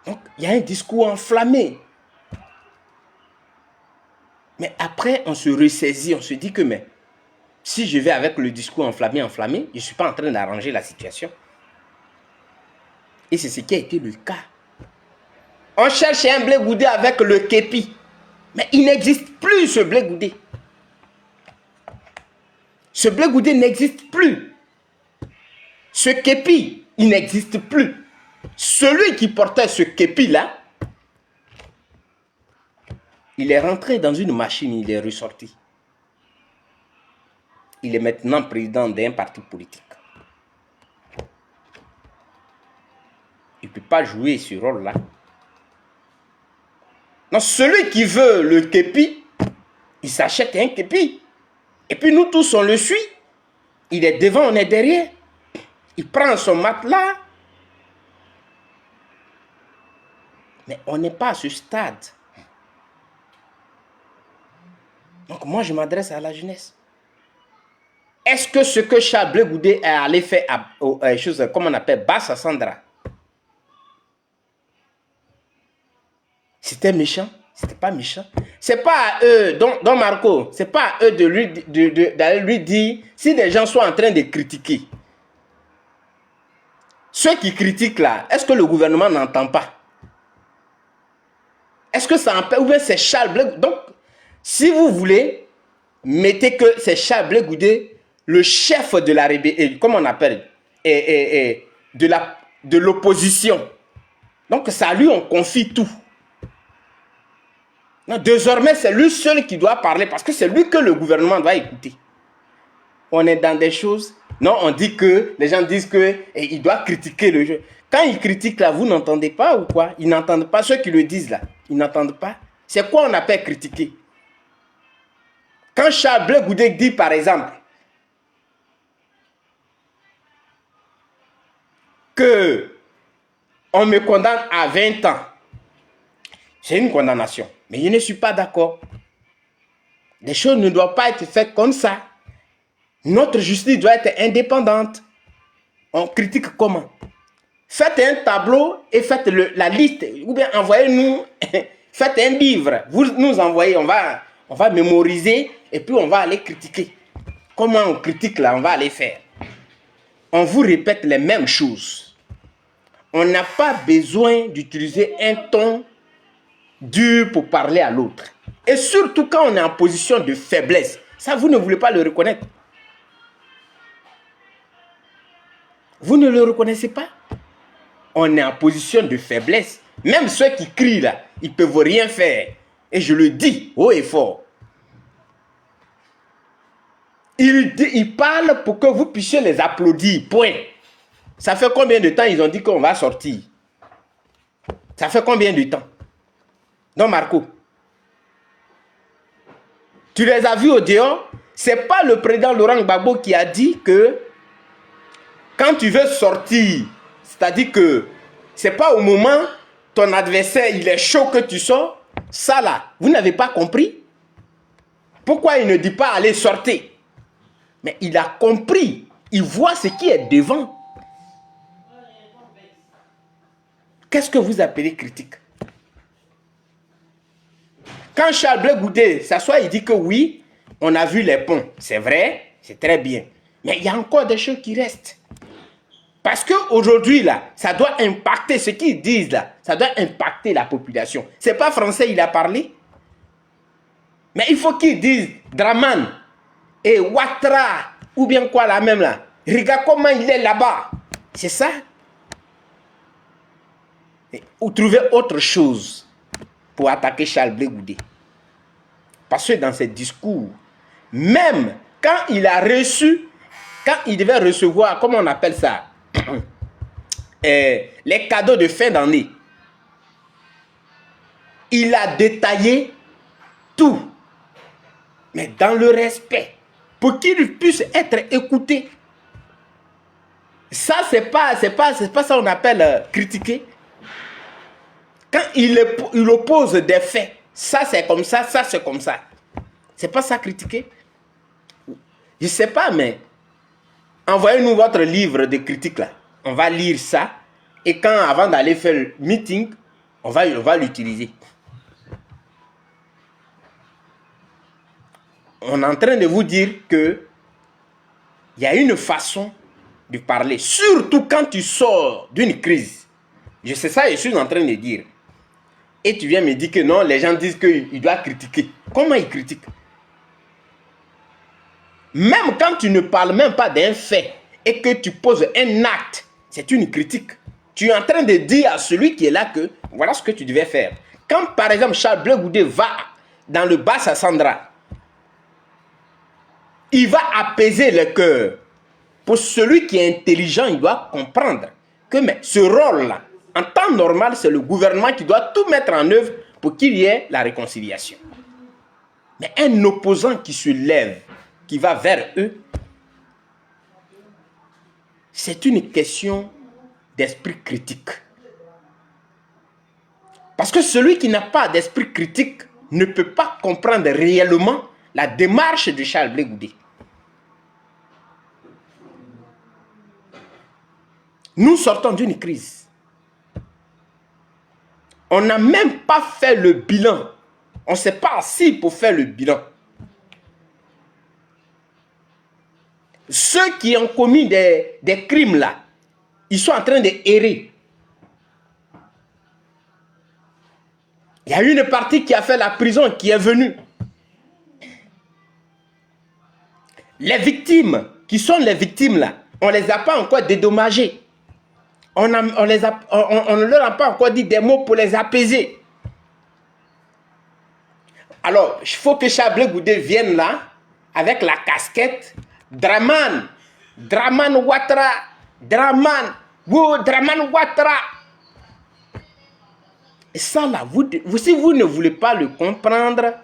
Donc, il y a un discours enflammé. Mais après, on se ressaisit, on se dit que mais, si je vais avec le discours enflammé, je ne suis pas en train d'arranger la situation. Et c'est ce qui a été le cas. On cherche un Blé Goudé avec le képi. Mais il n'existe plus ce Blé Goudé. Ce Blé Goudé n'existe plus. Ce képi, il n'existe plus. Celui qui portait ce képi-là, il est rentré dans une machine, il est ressorti. Il est maintenant président d'un parti politique. Il ne peut pas jouer ce rôle-là. Non, celui qui veut le képi, il s'achète un képi. Et puis nous tous, on le suit. Il est devant, on est derrière. Il prend son matelas. Mais on n'est pas à ce stade. Donc moi, je m'adresse à la jeunesse. Est-ce que ce que Charles Blé Goudé est allé faire à chose, comme on appelle Bas-Sassandra, c'était méchant? C'était pas méchant. C'est pas à eux, donc Marco, c'est pas à eux d'aller lui dire si des gens sont en train de critiquer. Ceux qui critiquent là, est-ce que le gouvernement n'entend pas? Est-ce que ça empêche? Ou bien c'est Charles Blé Goudé? Donc, si vous voulez, mettez que c'est Charles Blé Goudé, le chef de la rébellion, comme on appelle, de l'opposition. Donc, c'est à lui on confie tout. Non, désormais, c'est lui seul qui doit parler parce que c'est lui que le gouvernement doit écouter. On est dans des choses. Non, on dit que, les gens disent qu'il doit critiquer le jeu. Quand il critique là, vous n'entendez pas ou quoi? Ils n'entendent pas, ceux qui le disent là. Ils n'entendent pas. C'est quoi on appelle critiquer? Quand Charles Blé Goudé dit par exemple que on me condamne à 20 ans, c'est une condamnation. Mais je ne suis pas d'accord. Les choses ne doivent pas être faites comme ça. Notre justice doit être indépendante. On critique comment? Faites un tableau et faites la liste. Ou bien envoyez-nous, faites un livre. Vous nous envoyez, on va mémoriser et puis on va aller critiquer. Comment on critique là, on va aller faire. On vous répète les mêmes choses. On n'a pas besoin d'utiliser un ton dur pour parler à l'autre. Et surtout quand on est en position de faiblesse. Ça, vous ne voulez pas le reconnaître. Vous ne le reconnaissez pas? On est en position de faiblesse. Même ceux qui crient là, ils ne peuvent rien faire. Et je le dis haut et fort. Ils parlent pour que vous puissiez les applaudir. Point. Ça fait combien de temps ils ont dit qu'on va sortir? Ça fait combien de temps? Donc Marco, tu les as vus au dehors? C'est pas le président Laurent Gbagbo qui a dit que quand tu veux sortir, c'est-à-dire que c'est pas au moment ton adversaire il est chaud que tu sors. Ça là, vous n'avez pas compris? Pourquoi il ne dit pas allez sortir? Mais il a compris. Il voit ce qui est devant. Qu'est-ce que vous appelez critique? Quand Charles Blé Goudé s'assoit, il dit que oui, on a vu les ponts. C'est vrai, c'est très bien. Mais il y a encore des choses qui restent. Parce qu'aujourd'hui, là, ça doit impacter ce qu'ils disent là. Ça doit impacter la population. C'est pas français, il a parlé. Mais il faut qu'ils disent Draman et Ouattara, ou bien quoi là même là. Regarde comment il est là-bas. C'est ça. Ou trouver autre chose pour attaquer Charles Blé Goudé. Parce que dans ses discours, même quand il a reçu, quand il devait recevoir, comment on appelle ça, les cadeaux de fin d'année, il a détaillé tout, mais dans le respect, pour qu'il puisse être écouté. Ça, c'est pas ça qu'on appelle critiquer. Quand il oppose des faits, ça c'est comme ça c'est comme ça. C'est pas ça critiquer. Je sais pas, mais envoyez-nous votre livre de critique là. On va lire ça. Et quand, avant d'aller faire le meeting, on va l'utiliser. On est en train de vous dire que il y a une façon de parler. Surtout quand tu sors d'une crise. Je sais ça, je suis en train de dire. Et tu viens me dire que non, les gens disent qu'il doit critiquer. Comment il critique? Même quand tu ne parles même pas d'un fait et que tu poses un acte, c'est une critique. Tu es en train de dire à celui qui est là que voilà ce que tu devais faire. Quand par exemple Charles Blé Goudé va dans le Bas-Sassandra, il va apaiser le cœur. Pour celui qui est intelligent, il doit comprendre que mais, ce rôle-là, en temps normal, c'est le gouvernement qui doit tout mettre en œuvre pour qu'il y ait la réconciliation. Mais un opposant qui se lève, qui va vers eux, c'est une question d'esprit critique. Parce que celui qui n'a pas d'esprit critique ne peut pas comprendre réellement la démarche de Charles Blé Goudé. Nous sortons d'une crise. On n'a même pas fait le bilan. On ne s'est pas assis pour faire le bilan. Ceux qui ont commis des crimes là, ils sont en train d'errer. Il y a une partie qui a fait la prison qui est venue. Les victimes, qui sont les victimes là, on ne les a pas encore dédommagées. On ne leur a pas encore dit des mots pour les apaiser. Alors, il faut que Charles Blé Goudé vienne là, avec la casquette, Draman Ouattara, Draman Ouattara. Et ça là, si vous ne voulez pas le comprendre,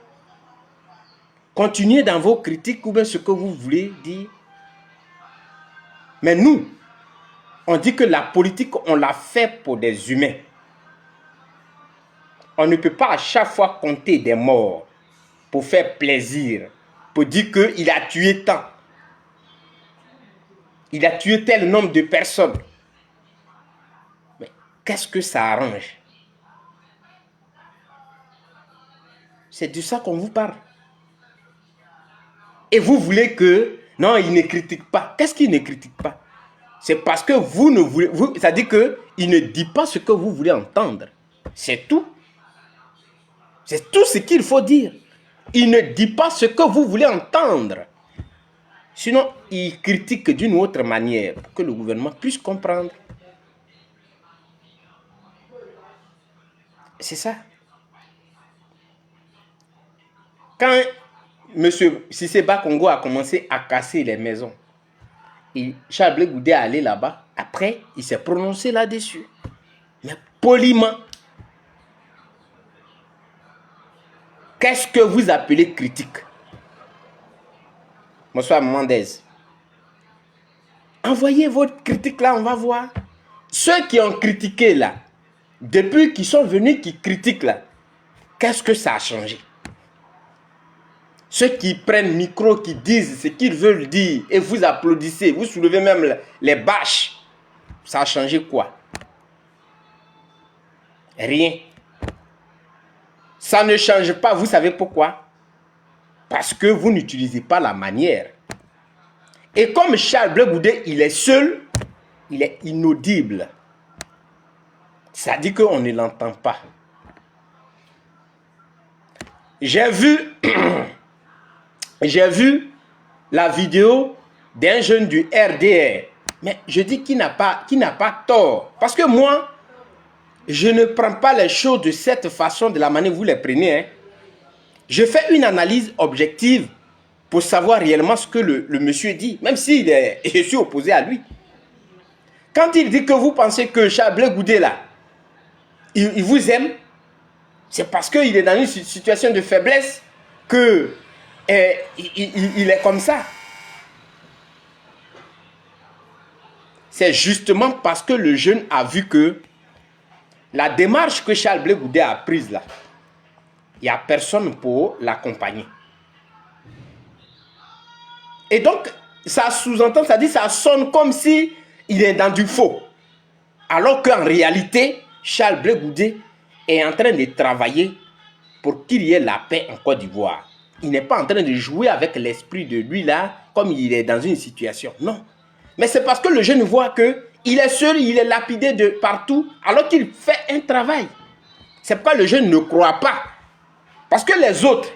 continuez dans vos critiques ou bien ce que vous voulez dire. Mais nous, on dit que la politique, on l'a fait pour des humains. On ne peut pas à chaque fois compter des morts pour faire plaisir, pour dire qu'il a tué tant. Il a tué tel nombre de personnes. Mais qu'est-ce que ça arrange? C'est de ça qu'on vous parle. Et vous voulez que... Non, il ne critique pas. Qu'est-ce qu'il ne critique pas? C'est parce que vous ne voulez... C'est-à-dire qu'il ne dit pas ce que vous voulez entendre. C'est tout. C'est tout ce qu'il faut dire. Il ne dit pas ce que vous voulez entendre. Sinon, il critique d'une autre manière pour que le gouvernement puisse comprendre. C'est ça. Quand M. Cissé Bakongo a commencé à casser les maisons, et Charles Blé Goudé est allé là-bas. Après, il s'est prononcé là-dessus. Mais poliment. Qu'est-ce que vous appelez critique? Bonsoir, Mendez. Envoyez votre critique là, on va voir. Ceux qui ont critiqué là, depuis qu'ils sont venus, qui critiquent là, qu'est-ce que ça a changé? Ceux qui prennent micro, qui disent ce qu'ils veulent dire, et vous applaudissez, vous soulevez même les bâches, ça a changé quoi? Rien. Ça ne change pas, vous savez pourquoi? Parce que vous n'utilisez pas la manière. Et comme Charles Blé Goudé, il est seul, il est inaudible. Ça dit qu'on ne l'entend pas. J'ai vu la vidéo d'un jeune du RDR. Mais je dis qu'il n'a pas tort. Parce que moi, je ne prends pas les choses de cette façon, de la manière que vous les prenez. Hein. Je fais une analyse objective pour savoir réellement ce que le monsieur dit, même si je suis opposé à lui. Quand il dit que vous pensez que Charles Blé Goudé là, il vous aime, c'est parce qu'il est dans une situation de faiblesse que il est comme ça. C'est justement parce que le jeune a vu que la démarche que Charles Blé Goudé a prise là, il n'y a personne pour l'accompagner. Et donc, ça sous-entend, ça dit, ça sonne comme si il est dans du faux. Alors qu'en réalité, Charles Blé Goudé est en train de travailler pour qu'il y ait la paix en Côte d'Ivoire. Il n'est pas en train de jouer avec l'esprit de lui là, comme il est dans une situation. Non. Mais c'est parce que le jeune voit qu'il est seul, il est lapidé de partout, alors qu'il fait un travail. C'est pourquoi le jeune ne croit pas. Parce que les autres,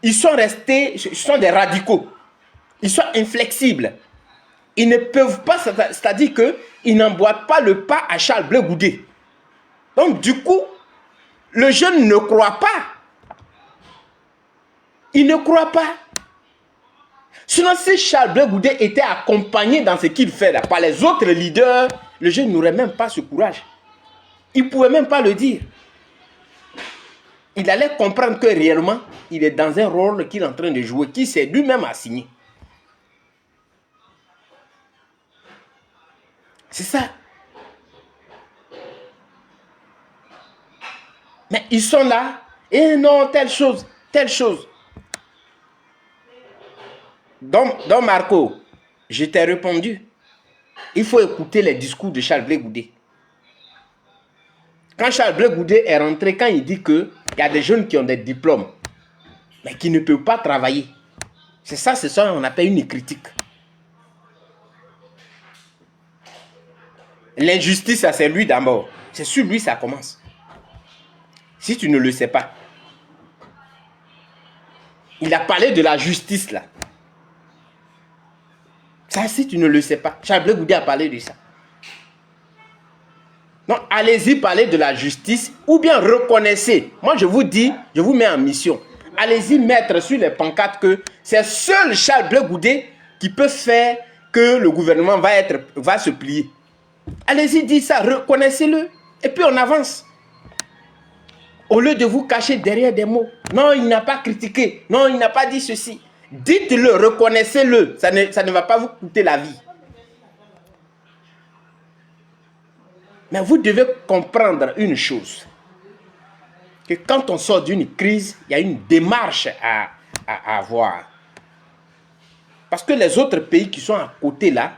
ils sont restés, ils sont des radicaux. Ils sont inflexibles. Ils ne peuvent pas, c'est-à-dire qu'ils n'emboîtent pas le pas à Charles Blé Goudé. Donc du coup, le jeune ne croit pas. Il ne croit pas. Sinon, si Charles Blé Goudé était accompagné dans ce qu'il fait là, par les autres leaders, le jeune n'aurait même pas ce courage. Il ne pouvait même pas le dire. Il allait comprendre que réellement, il est dans un rôle qu'il est en train de jouer, qu'il s'est lui-même assigné. C'est ça. Mais ils sont là, et non, telle chose, telle chose. Donc Marco, je t'ai répondu. Il faut écouter les discours de Charles Blé Goudé. Quand Charles Blé Goudé est rentré, quand il dit qu'il y a des jeunes qui ont des diplômes, mais qui ne peuvent pas travailler. C'est ça qu'on appelle une critique. L'injustice, c'est lui d'abord. C'est sur lui que ça commence. Si tu ne le sais pas. Il a parlé de la justice là. Ça, si tu ne le sais pas. Charles Blé Goudé a parlé de ça. Donc, allez-y parler de la justice ou bien reconnaissez. Moi, je vous dis, je vous mets en mission. Allez-y mettre sur les pancartes que c'est seul Charles Blé Goudé qui peut faire que le gouvernement va se plier. Allez-y, dites ça, reconnaissez-le. Et puis on avance. Au lieu de vous cacher derrière des mots. Non, il n'a pas critiqué. Non, il n'a pas dit ceci. Dites-le, reconnaissez-le. Ça ne va pas vous coûter la vie. Mais vous devez comprendre une chose. Que quand on sort d'une crise, il y a une démarche à avoir. Parce que les autres pays qui sont à côté là,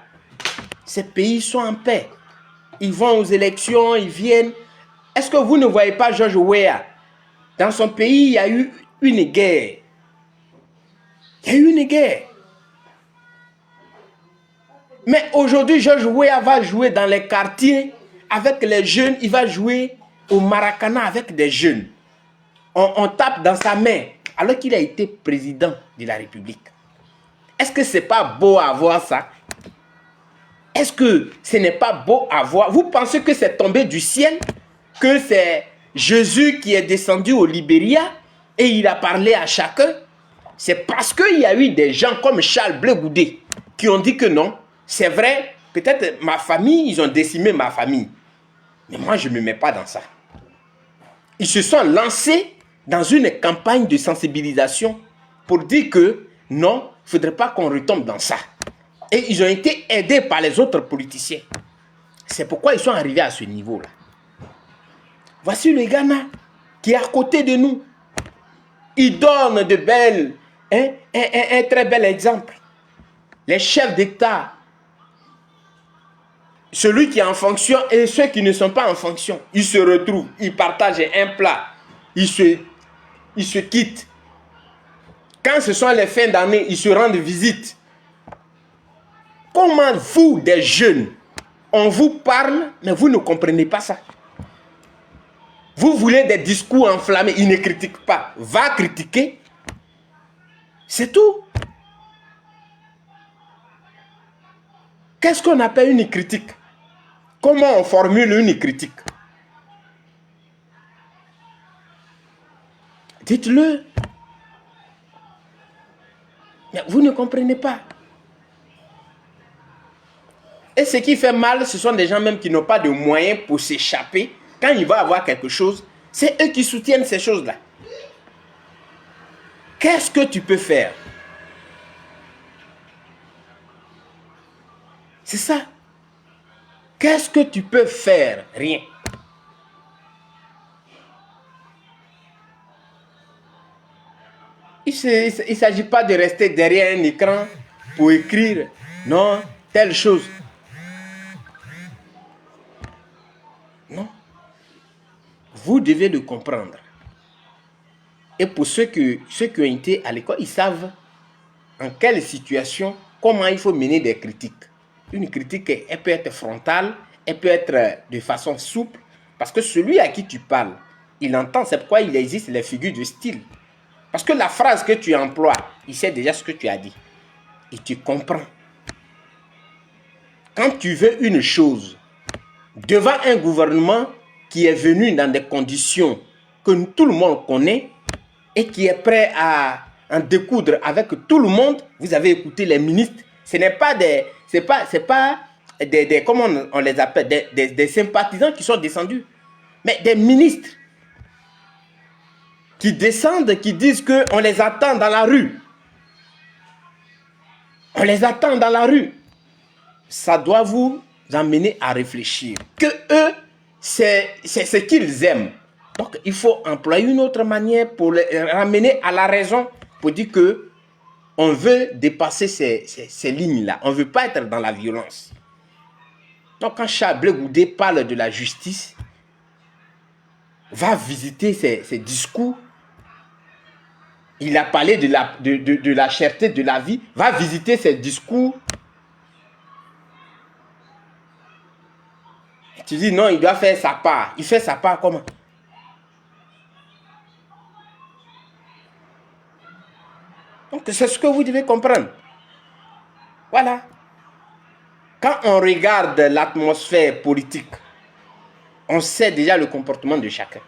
ces pays sont en paix. Ils vont aux élections, ils viennent. Est-ce que vous ne voyez pas George Weah? Dans son pays, il y a eu une guerre. Il y a eu une guerre. Mais aujourd'hui, George Weah va jouer dans les quartiers avec les jeunes. Il va jouer au Maracana avec des jeunes. On tape dans sa main alors qu'il a été président de la République. Est-ce que ce n'est pas beau à voir ça? Est-ce que ce n'est pas beau à voir? Vous pensez que c'est tombé du ciel? Que c'est Jésus qui est descendu au Libéria et il a parlé à chacun? C'est parce qu'il y a eu des gens comme Charles Blé Goudé qui ont dit que non, c'est vrai, peut-être ma famille, ils ont décimé ma famille. Mais moi, je ne me mets pas dans ça. Ils se sont lancés dans une campagne de sensibilisation pour dire que non, il ne faudrait pas qu'on retombe dans ça. Et ils ont été aidés par les autres politiciens. C'est pourquoi ils sont arrivés à ce niveau-là. Voici le Ghana qui est à côté de nous. Il donne de belles, un très bel exemple. Les chefs d'État, celui qui est en fonction et ceux qui ne sont pas en fonction, ils se retrouvent, ils partagent un plat, ils se quittent. Quand ce sont les fins d'année, ils se rendent visite. Comment vous, des jeunes, on vous parle, mais vous ne comprenez pas ça? Vous voulez des discours enflammés, ils ne critiquent pas. Va critiquer. C'est tout. Qu'est-ce qu'on appelle une critique? Comment on formule une critique? Dites-le. Mais vous ne comprenez pas. Et ce qui fait mal, ce sont des gens même qui n'ont pas de moyens pour s'échapper. Quand il va avoir quelque chose, c'est eux qui soutiennent ces choses-là. Qu'est-ce que tu peux faire? C'est ça. Qu'est-ce que tu peux faire? Rien. Il ne s'agit pas de rester derrière un écran pour écrire, non, telle chose. Non. Vous devez le comprendre. Et pour ceux qui ont été à l'école, ils savent en quelle situation, comment il faut mener des critiques. Une critique, elle peut être frontale, elle peut être de façon souple, parce que celui à qui tu parles, il entend, c'est pourquoi il existe les figures de style. Parce que la phrase que tu emploies, il sait déjà ce que tu as dit. Et tu comprends. Quand tu veux une chose, devant un gouvernement qui est venu dans des conditions que tout le monde connaît et qui est prêt à en découdre avec tout le monde, vous avez écouté les ministres, ce n'est pas des, comment on les appelle, des sympathisants qui sont descendus, mais des ministres qui descendent, qui disent qu'on les attend dans la rue. On les attend dans la rue. Ça doit vous amener à réfléchir. Que eux, c'est ce qu'ils aiment. Donc, il faut employer une autre manière pour les ramener à la raison, pour dire que on veut dépasser ces lignes-là. On ne veut pas être dans la violence. Donc, quand Charles Blé Goudé parle de la justice, va visiter ses discours. Il a parlé de la cherté de la vie. Va visiter ses discours. Tu dis non, il doit faire sa part. Il fait sa part comment? Donc c'est ce que vous devez comprendre. Voilà. Quand on regarde l'atmosphère politique, on sait déjà le comportement de chacun.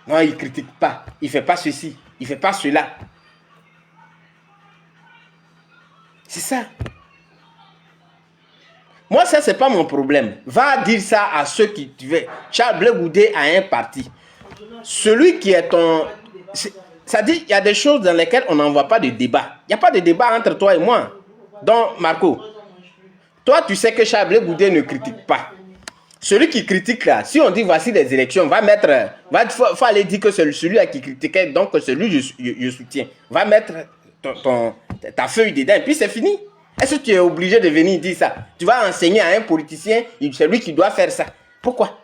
Non, il ne critique pas. Il ne fait pas ceci. Il ne fait pas cela. C'est ça. Moi, ça, ce n'est pas mon problème. Va dire ça à ceux qui... Charles Blé Goudé a un parti. Celui qui est ton... Ça dit, il y a des choses dans lesquelles on n'en voit pas de débat. Il n'y a pas de débat entre toi et moi. Donc, Marco, toi, tu sais que Charles Blé Goudé ne critique pas. Celui qui critique là, si on dit voici les élections, faut aller dire que c'est celui qui critiquait, donc celui je soutiens. Va mettre ta feuille dedans et puis c'est fini. Est-ce que tu es obligé de venir dire ça? Tu vas enseigner à un politicien, c'est lui qui doit faire ça. Pourquoi?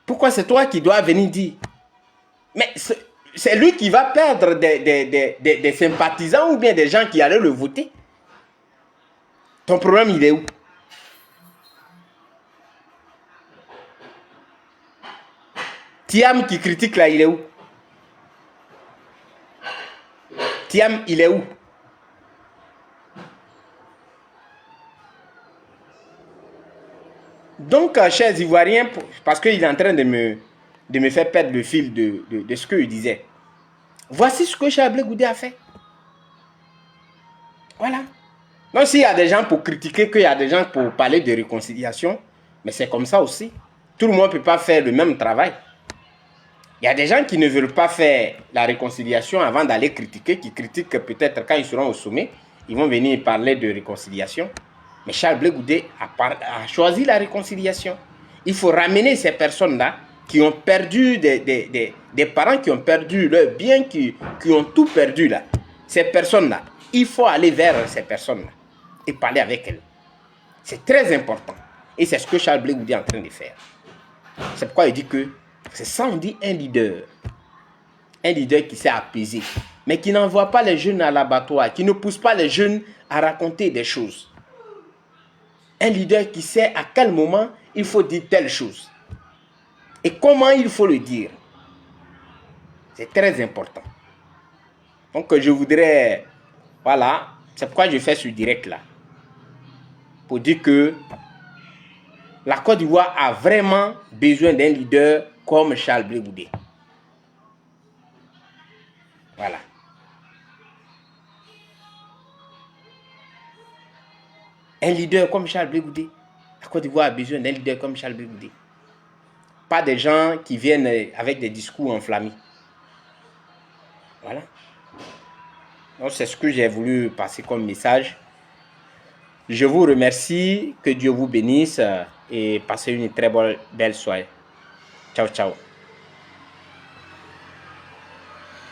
Pourquoi c'est toi qui dois venir dire? Mais c'est lui qui va perdre des sympathisants ou bien des gens qui allaient le voter. Ton problème, il est où? Thiam qui critique là, il est où? Thiam, il est où? Donc, chers Ivoiriens, parce qu'il est en train de me de me faire perdre le fil de ce que je disais. Voici ce que Charles Blé Goudé a fait. Voilà. Donc s'il y a des gens pour critiquer, qu'il y a des gens pour parler de réconciliation, mais c'est comme ça aussi. Tout le monde ne peut pas faire le même travail. Il y a des gens qui ne veulent pas faire la réconciliation avant d'aller critiquer, qui critiquent peut-être quand ils seront au sommet, ils vont venir parler de réconciliation. Mais Charles Blé Goudé a choisi la réconciliation. Il faut ramener ces personnes-là qui ont perdu des parents, qui ont perdu leur bien, qui ont tout perdu là. Ces personnes-là, il faut aller vers ces personnes-là et parler avec elles. C'est très important. Et c'est ce que Charles Blé Goudé est en train de faire. C'est pourquoi il dit que c'est ça, on dit un leader. Un leader qui sait apaiser, mais qui n'envoie pas les jeunes à l'abattoir, qui ne pousse pas les jeunes à raconter des choses. Un leader qui sait à quel moment il faut dire telle chose. Et comment il faut le dire. C'est très important. Donc je voudrais, voilà, c'est pourquoi je fais ce direct-là. Pour dire que la Côte d'Ivoire a vraiment besoin d'un leader comme Charles Blé Goudé. Voilà. Un leader comme Charles Blé Goudé. La Côte d'Ivoire a besoin d'un leader comme Charles Blé Goudé. Pas des gens qui viennent avec des discours enflammés. Voilà. Donc c'est ce que j'ai voulu passer comme message. Je vous remercie, que Dieu vous bénisse et passez une très belle soirée. Ciao, ciao.